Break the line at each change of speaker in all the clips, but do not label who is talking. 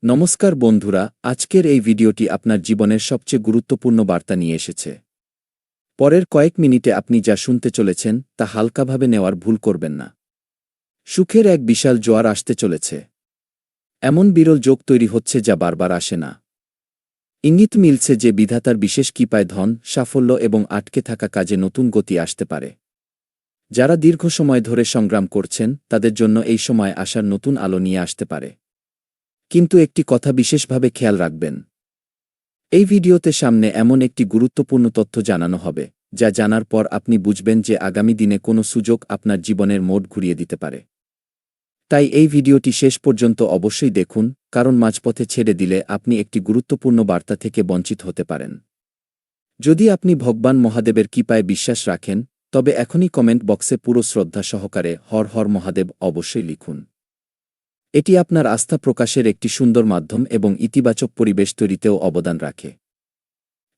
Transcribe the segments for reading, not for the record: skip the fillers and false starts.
নমস্কার বন্ধুরা, আজকের এই ভিডিওটি আপনার জীবনের সবচেয়ে গুরুত্বপূর্ণ বার্তা নিয়ে এসেছে। পরের কয়েক মিনিটে আপনি যা শুনতে চলেছেন তা হালকাভাবে নেওয়ার ভুল করবেন না। সুখের এক বিশাল জোয়ার আসতে চলেছে। এমন বিরল যোগ তৈরি হচ্ছে যা বারবার আসে না। ইঙ্গিত মিলছে যে বিধাতার বিশেষ কৃপায় ধন, সাফল্য এবং আটকে থাকা কাজে নতুন গতি আসতে পারে। যারা দীর্ঘ সময় ধরে সংগ্রাম করছেন তাদের জন্য এই সময় আসার নতুন আলো নিয়ে আসতে পারে। কিন্তু একটি কথা বিশেষভাবে খেয়াল রাখবেন। এই ভিডিওতে সামনে এমন একটি গুরুত্বপূর্ণ তথ্য জানানো হবে, যা জানার পর আপনি বুঝবেন যে আগামী দিনে কোনো সুযোগ আপনার জীবনের মোড় ঘুরিয়ে দিতে পারে। তাই এই ভিডিওটি শেষ পর্যন্ত অবশ্যই দেখুন, কারণ মাঝপথে ছেড়ে দিলে আপনি একটি গুরুত্বপূর্ণ বার্তা থেকে বঞ্চিত হতে পারেন। যদি আপনি ভগবান মহাদেবের কৃপায় বিশ্বাস রাখেন, তবে এখনই কমেন্ট বক্সে পুরো শ্রদ্ধা সহকারে হর হর মহাদেব অবশ্যই লিখুন। এটি আপনার আস্থা প্রকাশের একটি সুন্দর মাধ্যম এবং ইতিবাচক পরিবেশ তৈরিতেও অবদান রাখে।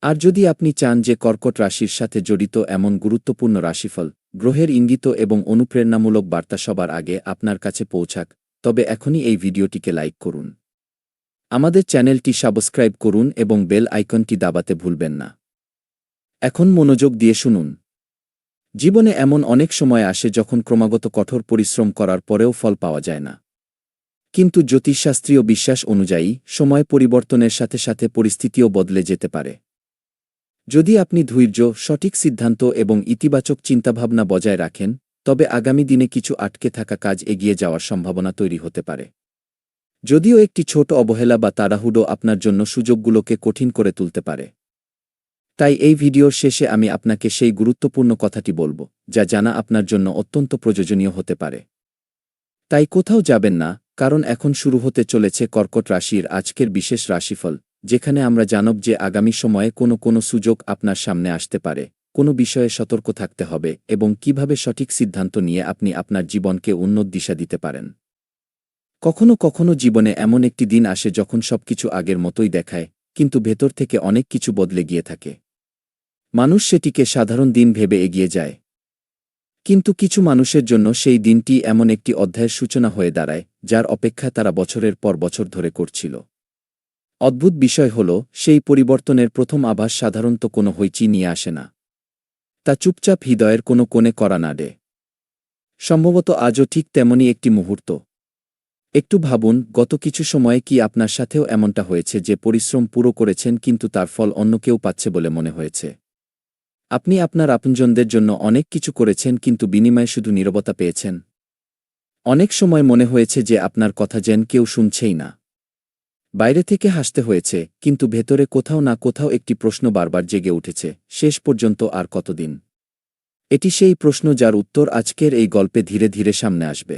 আর যদি আপনি চান যে কর্কট রাশির সাথে জড়িত এমন গুরুত্বপূর্ণ রাশিফল, গ্রহের ইঙ্গিত এবং অনুপ্রেরণামূলক বার্তা সবার আগে আপনার কাছে পৌঁছাক, তবে এখনই এই ভিডিওটিকে লাইক করুন। আমাদের চ্যানেলটি সাবস্ক্রাইব করুন এবং বেল আইকনটি দাবাতে ভুলবেন না। এখন মনোযোগ দিয়ে শুনুন। জীবনে এমন অনেক সময় আসে যখন ক্রমাগত কঠোর পরিশ্রম করার পরেও ফল পাওয়া যায় না। কিন্তু জ্যোতিষশাস্ত্রীয় বিশ্বাস অনুযায়ী সময় পরিবর্তনের সাথে সাথে পরিস্থিতিও বদলে যেতে পারে। যদি আপনি ধৈর্য, সঠিক সিদ্ধান্ত এবং ইতিবাচক চিন্তাভাবনা বজায় রাখেন, তবে আগামী দিনে কিছু আটকে থাকা কাজ এগিয়ে যাওয়ার সম্ভাবনা তৈরি হতে পারে। যদিও একটি ছোট অবহেলা বা তাড়াহুড়ো আপনার জন্য সুযোগগুলোকে কঠিন করে তুলতে পারে। তাই এই ভিডিওর শেষে আমি আপনাকে সেই গুরুত্বপূর্ণ কথাটি বলবো, যা জানা আপনার জন্য অত্যন্ত প্রয়োজনীয় হতে পারে। তাই কোথাও যাবেন না, কারণ এখন শুরু হতে চলেছে কর্কট রাশির আজকের বিশেষ রাশিফল, যেখানে আমরা জানব যে আগামী সময়ে কোনো সুযোগ আপনার সামনে আসতে পারে, কোনো বিষয়ে সতর্ক থাকতে হবে এবং কিভাবে সঠিক সিদ্ধান্ত নিয়ে আপনি আপনার জীবনকে উন্নত দিশা দিতে পারেন। কখনো কখনো জীবনে এমন একটি দিন আসে যখন সবকিছু আগের মতোই দেখায়, কিন্তু ভেতর থেকে অনেক কিছু বদলে গিয়ে থাকে। মানুষ সেটিকে সাধারণ দিন ভেবে এগিয়ে যায়। কিন্তু কিছু মানুষের জন্য সেই দিনটি এমন একটি অধ্যায়ের সূচনা হয়ে দাঁড়ায়, যার অপেক্ষা তারা বছরের পর বছর ধরে করছিল। অদ্ভুত বিষয় হল, সেই পরিবর্তনের প্রথম আভাস সাধারণত কোনো হইচি নিয়ে আসে না। তা চুপচাপ হৃদয়ের কোনো কোণে করা নাড়ে। সম্ভবত আজও ঠিক তেমনই একটি মুহূর্ত। একটু ভাবুন, গত কিছু সময়ে কি আপনার সাথেও এমনটা হয়েছে যে পরিশ্রম পুরো করেছেন কিন্তু তার ফল অন্য কেউ পাচ্ছে বলে মনে হয়েছে? আপনি আপনার আপনজনদের জন্য অনেক কিছু করেছেন কিন্তু বিনিময়ে শুধু নীরবতা পেয়েছেন। অনেক সময় মনে হয়েছে যে আপনার কথা যেন কেউ শুনছেই না। বাইরে থেকে হাসতে হয়েছে, কিন্তু ভেতরে কোথাও না কোথাও একটি প্রশ্ন বারবার জেগে উঠেছে, শেষ পর্যন্ত আর কতদিন? এটি সেই প্রশ্ন যার উত্তর আজকের এই গল্পে ধীরে ধীরে সামনে আসবে।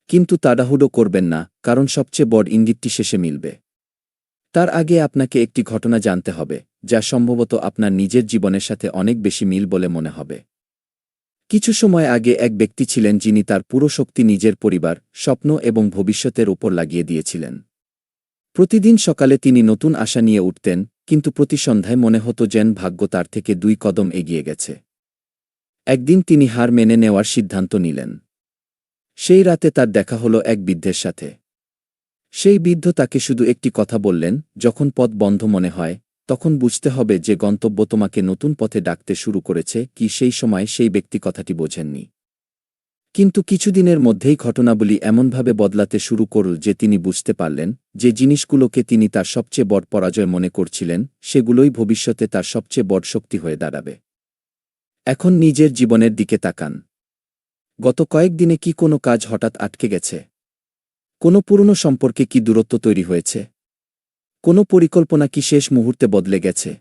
কিন্তু তাড়াহুড়ো করবেন না, কারণ সবচেয়ে বড় ইঙ্গিতটি শেষে মিলবে। তার আগে আপনাকে একটি ঘটনা জানতে হবে, যা সম্ভবত আপনার নিজের জীবনের সাথে অনেক বেশি মিল বলে মনে হবে। কিছু সময় আগে এক ব্যক্তি ছিলেন যিনি তার পুরো শক্তি নিজের পরিবার, স্বপ্ন এবং ভবিষ্যতের উপর লাগিয়ে দিয়েছিলেন। প্রতিদিন সকালে তিনি নতুন আশা নিয়ে উঠতেন, কিন্তু প্রতি সন্ধ্যায় মনে হতো যেন ভাগ্য তার থেকে 2 কদম এগিয়ে গেছে। একদিন তিনি হার মেনে নেওয়ার সিদ্ধান্ত নিলেন। সেই রাতে তার দেখা হলো এক বৃদ্ধের সাথে। সেই বৃদ্ধ তাকে শুধু একটি কথা বললেন, যখন পথ বন্ধ মনে হয়, তখন বুঝতে হবে যে গন্তব্য তোমাকে নতুন পথে ডাকতে শুরু করেছে। কি সেই সময় সেই ব্যক্তি কথাটি বোঝেননি। কিন্তু কিছুদিনের মধ্যেই ঘটনাবলী এমনভাবে বদলাতে শুরু করল যে তিনি বুঝতে পারলেন, যে জিনিসগুলোকে তিনি তার সবচেয়ে বড় পরাজয় মনে করছিলেন, সেগুলোই ভবিষ্যতে তার সবচেয়ে বড় শক্তি হয়ে দাঁড়াবে। এখন নিজের জীবনের দিকে তাকান। গত কয়েকদিনে কি কোনো কাজ হঠাৎ আটকে গেছে? কোনো পুরনো সম্পর্কে কি দূরত্ব তৈরি হয়েছে? কোনো পরিকল্পনা কি শেষ মুহূর্তে বদলে গেছে?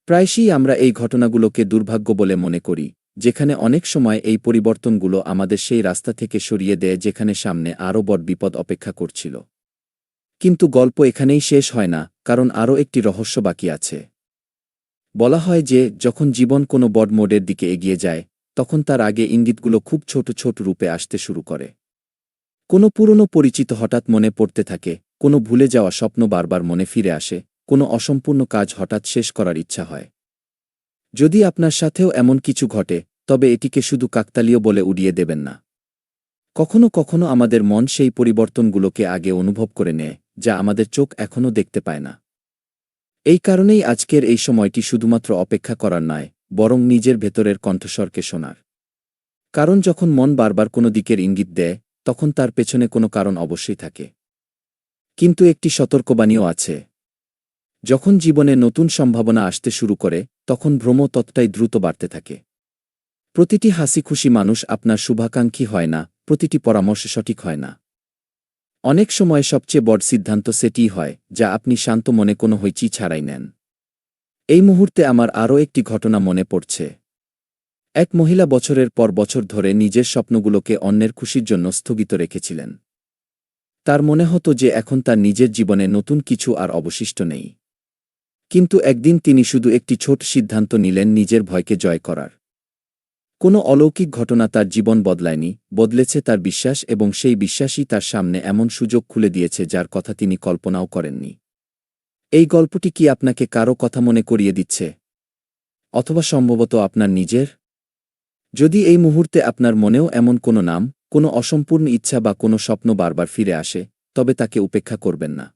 প্রায়শই আমরা এই ঘটনাগুলোকে দুর্ভাগ্য বলে মনে করি, যেখানে অনেক সময় এই পরিবর্তনগুলো আমাদের সেই রাস্তা থেকে সরিয়ে দেয় যেখানে সামনে আরও বড় বিপদ অপেক্ষা করছিল। কিন্তু গল্প এখানেই শেষ হয় না, কারণ আরও একটি রহস্য বাকি আছে। বলা হয় যে যখন জীবন কোনো বড় মোড়ের দিকে এগিয়ে যায়, তখন তার আগে ইঙ্গিতগুলো খুব ছোট ছোট রূপে আসতে শুরু করে। কোনো পুরনো পরিচিত হঠাৎ মনে পড়তে থাকে, কোনো ভুলে যাওয়া স্বপ্ন বারবার মনে ফিরে আসে, কোনো অসম্পূর্ণ কাজ হঠাৎ শেষ করার ইচ্ছা হয়। যদি আপনার সাথেও এমন কিছু ঘটে, তবে এটিকে শুধু কাকতালীয় বলে উড়িয়ে দেবেন না। কখনো কখনো আমাদের মন সেই পরিবর্তনগুলোকে আগে অনুভব করে নেয়, যা আমাদের চোখ এখনও দেখতে পায় না। এই কারণেই আজকের এই সময়টি শুধুমাত্র অপেক্ষা করার নয়, বরং নিজের ভেতরের কণ্ঠস্বরকে শোনার। কারণ যখন মন বারবার কোনো দিকের ইঙ্গিত দেয়, তখন তার পেছনে কোনো কারণ অবশ্যই থাকে। কিন্তু একটি সতর্কবাণীও আছে। যখন জীবনে নতুন সম্ভাবনা আসতে শুরু করে, তখন ভ্রম ততটাই দ্রুত বাড়তে থাকে। প্রতিটি হাসিখুশি মানুষ আপনার শুভাকাঙ্ক্ষী হয় না, প্রতিটি পরামর্শ সঠিক হয় না। অনেক সময় সবচেয়ে বড় সিদ্ধান্ত সেটিই হয়, যা আপনি শান্ত মনে কোনো হইচি ছাড়াই নেন। এই মুহূর্তে আমার আরও একটি ঘটনা মনে পড়ছে। এক মহিলা বছরের পর বছর ধরে নিজের স্বপ্নগুলোকে অন্যের খুশির জন্য স্থগিত রেখেছিলেন। তার মনে হতো যে এখন তার নিজের জীবনে নতুন কিছু আর অবশিষ্ট নেই। কিন্তু একদিন তিনি শুধু একটি ছোট সিদ্ধান্ত নিলেন নিজের ভয়কে জয় করার। কোনো অলৌকিক ঘটনা তার জীবন বদলায়নি, বদলেছে তার বিশ্বাস, এবং সেই বিশ্বাসই তার সামনে এমন সুযোগ খুলে দিয়েছে যার কথা তিনি কল্পনাও করেননি। এই গল্পটি কি আপনাকে কারো কথা মনে করিয়ে দিচ্ছে? অথবা সম্ভবত আপনার নিজের? যদি এই মুহূর্তে আপনার মনেও এমন কোনো নাম, কোনো অসম্পূর্ণ ইচ্ছা বা কোনো স্বপ্ন বারবার ফিরে আসে, তবে তাকে উপেক্ষা করবেন না।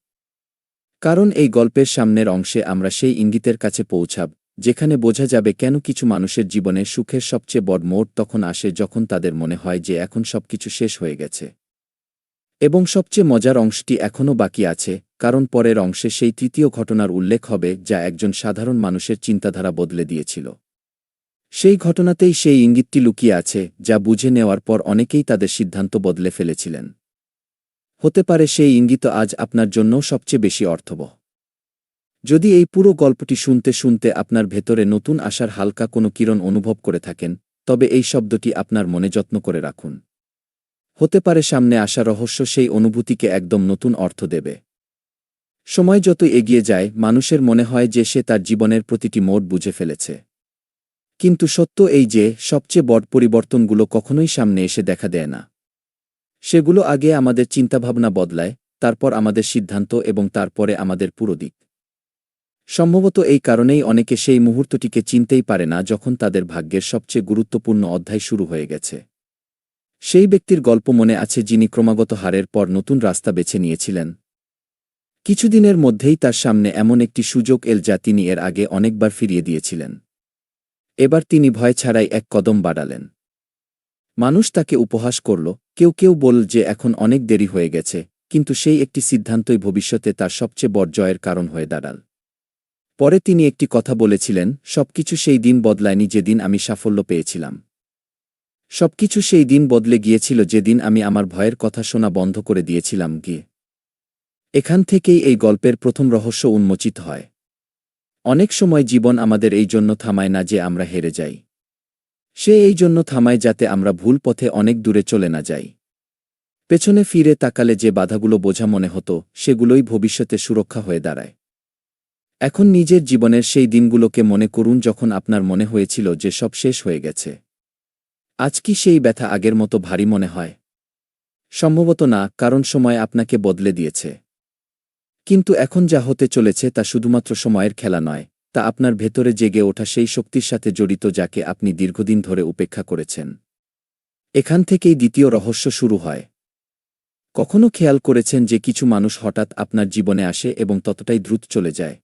কারণ এই গল্পের সামনের অংশে আমরা সেই ইঙ্গিতের কাছে পৌঁছাব, যেখানে বোঝা যাবে কেন কিছু মানুষের জীবনে সুখের সবচেয়ে বড় মোড় তখন আসে যখন তাদের মনে হয় যে এখন সবকিছু শেষ হয়ে গেছে। এবং সবচেয়ে মজার অংশটি এখনও বাকি আছে, কারণ পরের অংশে সেই তৃতীয় ঘটনার উল্লেখ হবে যা একজন সাধারণ মানুষের চিন্তাধারা বদলে দিয়েছিল। সেই ঘটনাতেই সেই ইঙ্গিতটি লুকিয়ে আছে, যা বুঝে নেওয়ার পর অনেকেই তাদের সিদ্ধান্ত বদলে ফেলেছিলেন। হতে পারে সেই ইঙ্গিত আজ আপনার জন্য সবচেয়ে বেশি অর্থবহ। যদি এই পুরো গল্পটি শুনতে শুনতে আপনার ভেতরে নতুন আশার হালকা কোনো কিরণ অনুভব করে থাকেন, তবে এই শব্দটি আপনার মনে যত্ন করে রাখুন। হতে পারে সামনে আসা রহস্য সেই অনুভূতিকে একদম নতুন অর্থ দেবে। সময় যত এগিয়ে যায়, মানুষের মনে হয় যে সে তার জীবনের প্রতিটি মোড় বুঝে ফেলেছে। কিন্তু সত্য এই যে, সবচেয়ে বড় পরিবর্তনগুলো কখনোই সামনে এসে দেখা দেয় না। সেগুলো আগে আমাদের চিন্তাভাবনা বদলায়, তারপর আমাদের সিদ্ধান্ত, এবং তারপরে আমাদের পুরো দিক। সম্ভবত এই কারণেই অনেকে সেই মুহূর্তটিকে চিনতেই পারে না যখন তাদের ভাগ্যের সবচেয়ে গুরুত্বপূর্ণ অধ্যায় শুরু হয়ে গেছে। সেই ব্যক্তির গল্প মনে আছে যিনি ক্রমাগত হারের পর নতুন রাস্তা বেছে নিয়েছিলেন। কিছুদিনের মধ্যেই তার সামনে এমন একটি সুযোগ এল যা তিনি এর আগে অনেকবার ফিরিয়ে দিয়েছিলেন। এবার তিনি ভয় ছাড়াই এক কদম বাড়ালেন। মানুষ তাকে উপহাস করল, কেউ কেউ বলল যে এখন অনেক দেরি হয়ে গেছে, কিন্তু সেই একটি সিদ্ধান্তই ভবিষ্যতে তার সবচেয়ে বড় জয়ের কারণ হয়ে দাঁড়াল। পরে তিনি একটি কথা বলেছিলেন, সবকিছু সেই দিন বদলায়নি যেদিন আমি সাফল্য পেয়েছিলাম। সবকিছু সেই দিন বদলে গিয়েছিল যেদিন আমি আমার ভয়ের কথা শোনা বন্ধ করে দিয়েছিলাম গিয়ে। এখান থেকেই এই গল্পের প্রথম রহস্য উন্মোচিত হয়। অনেক সময় জীবন আমাদের এই জন্য থামায় না যে আমরা হেরে যাই। সে এই জন্য থামায় যাতে আমরা ভুল পথে অনেক দূরে চলে না যাই। পেছনে ফিরে তাকালে যে বাধাগুলো বোঝা মনে হতো, সেগুলোই ভবিষ্যতে সুরক্ষা হয়ে দাঁড়ায়। এখন নিজের জীবনের সেই দিনগুলোকে মনে করুন যখন আপনার মনে হয়েছিল যে সব শেষ হয়ে গেছে। আজ কি সেই ব্যথা আগের মতো ভারী মনে হয়? সম্ভবত না, কারণ সময় আপনাকে বদলে দিয়েছে। কিন্তু এখন যা হতে চলেছে তা শুধুমাত্র সময়ের খেলা নয়, তা আপনার ভেতরে জেগে ওঠা সেই শক্তির সাথে জড়িত যাকে আপনি দীর্ঘদিন ধরে উপেক্ষা করেছেন। এখান থেকেই দ্বিতীয় রহস্য শুরু হয়। কখনো খেয়াল করেছেন যে কিছু মানুষ হঠাৎ আপনার জীবনে আসে এবং ততটাই দ্রুত চলে যায়?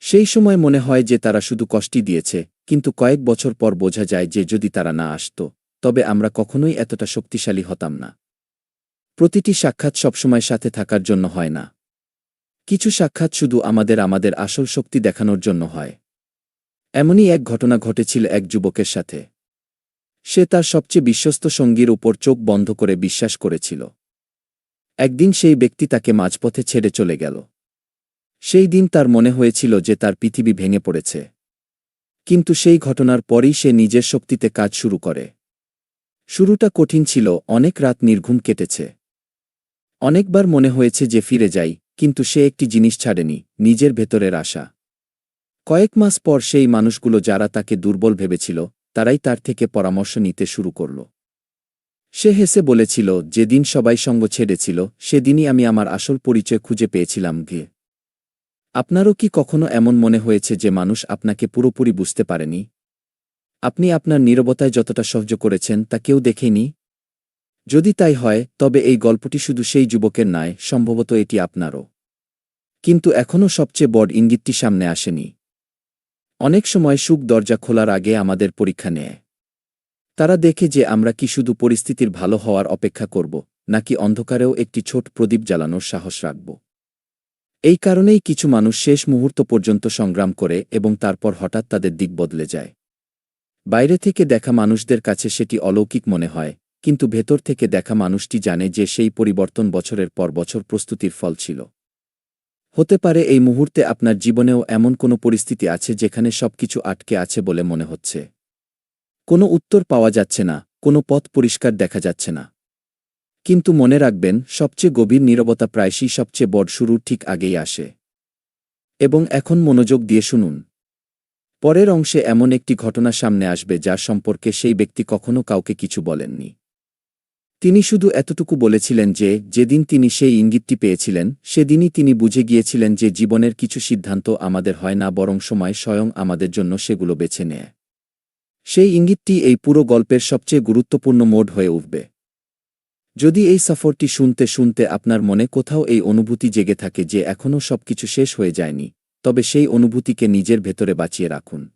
সেই সময় মনে হয় যে তারা শুধু কষ্টই দিয়েছে, কিন্তু কয়েক বছর পর বোঝা যায় যে যদি তারা না আসত, তবে আমরা কখনোই এতটা শক্তিশালী হতাম না। প্রতিটি সাক্ষাৎ সবসময় সাথে থাকার জন্য হয় না। কিছু সাক্ষাৎ শুধু আমাদের আসল শক্তি দেখানোর জন্য হয়। এমনই এক ঘটনা ঘটেছিল এক যুবকের সাথে। সে তার সবচেয়ে বিশ্বস্ত সঙ্গীর উপর চোখ বন্ধ করে বিশ্বাস করেছিল। একদিন সেই ব্যক্তি তাকে মাঝপথে ছেড়ে চলে গেল। সেই দিন তার মনে হয়েছিল যে তার পৃথিবী ভেঙে পড়েছে। কিন্তু সেই ঘটনার পরই সে নিজের শক্তিতে কাজ শুরু করে। শুরুটা কঠিন ছিল, অনেক রাত নির্ঘুম কেটেছে। অনেকবার মনে হয়েছে যে ফিরে যাই, কিন্তু সে একটি জিনিস ছাড়েনি, নিজের ভেতরের আশা। কয়েক মাস পর সেই মানুষগুলো যারা তাকে দুর্বল ভেবেছিল, তারাই তার থেকে পরামর্শ নিতে শুরু করল। সে হেসে বলেছিল, যেদিন সবাই সঙ্গ ছেড়েছিল, সেদিনই আমি আমার আসল পরিচয় খুঁজে পেয়েছিলাম গিয়ে। আপনারও কি কখনো এমন মনে হয়েছে যে মানুষ আপনাকে পুরোপুরি বুঝতে পারেনি? আপনি আপনার নীরবতায় যতটা সহ্য করেছেন তা কেউ দেখেনি? যদি তাই হয় তবে এই গল্পটি শুধু সেই যুবকের নয়, সম্ভবত এটি আপনারও। কিন্তু এখনও সবচেয়ে বড় ইঙ্গিতটি সামনে আসেনি। অনেক সময় সুখ দরজা খোলার আগে আমাদের পরীক্ষা নেয়। তারা দেখে যে আমরা কি শুধু পরিস্থিতির ভালো হওয়ার অপেক্ষা করব, নাকি অন্ধকারেও একটি ছোট প্রদীপ জ্বালানোর সাহস রাখব। এই কারণেই কিছু মানুষ শেষ মুহূর্ত পর্যন্ত সংগ্রাম করে এবং তারপর হঠাৎ তাদের দিক বদলে যায়। বাইরে থেকে দেখা মানুষদের কাছে সেটি অলৌকিক মনে হয়, কিন্তু ভেতর থেকে দেখা মানুষটি জানে যে সেই পরিবর্তন বছরের পর বছর প্রস্তুতির ফল ছিল। হতে পারে এই মুহূর্তে আপনার জীবনেও এমন কোনো পরিস্থিতি আছে যেখানে সবকিছু আটকে আছে বলে মনে হচ্ছে। কোনো উত্তর পাওয়া যাচ্ছে না, কোনো পথ পরিষ্কার দেখা যাচ্ছে না। কিন্তু মনে রাখবেন, সবচেয়ে গভীর নীরবতা প্রায়শই সবচেয়ে বড় শুরুর ঠিক আগেই আসে। এবং এখন মনোযোগ দিয়ে শুনুন। পরের অংশে এমন একটি ঘটনা সামনে আসবে যার সম্পর্কে সেই ব্যক্তি কখনো কাউকে কিছু বলেননি। তিনি শুধু এতটুকু বলেছিলেন যে যেদিন তিনি সেই ইঙ্গিতটি পেয়েছিলেন সেদিনই তিনি বুঝে গিয়েছিলেন যে জীবনের কিছু সিদ্ধান্ত আমাদের হয় না, বরং সময় স্বয়ং আমাদের জন্য সেগুলো বেছে নেয়। সেই ইঙ্গিতটি এই পুরো গল্পের সবচেয়ে গুরুত্বপূর্ণ মোড় হয়ে উঠবে। যদি এই সফরটি শুনতে শুনতে আপনার মনে কোথাও এই অনুভূতি জেগে থাকে যে এখনও সবকিছু শেষ হয়ে যায়নি, তবে সেই অনুভূতিকে নিজের ভেতরে বাঁচিয়ে রাখুন।